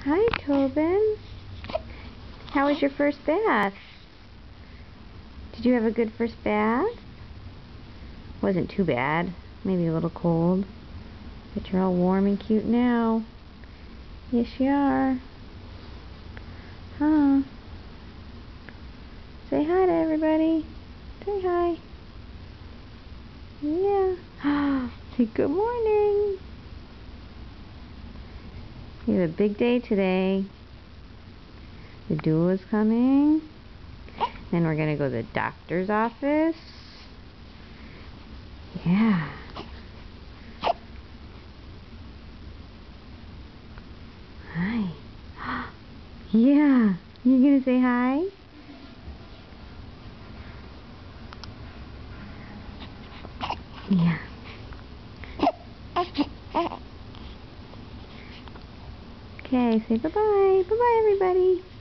Hi, Tobin. How was your first bath? Did you have a good first bath? Wasn't too bad. Maybe a little cold. But you're all warm and cute now. Yes, you are. Huh? Say hi to everybody. Say hi. Yeah. Say good morning. We have a big day today. The doula's coming. Then we're going to go to the doctor's office. Yeah. Hi. Yeah. You going to say hi? Yeah. Okay, say bye-bye. Bye-bye, everybody.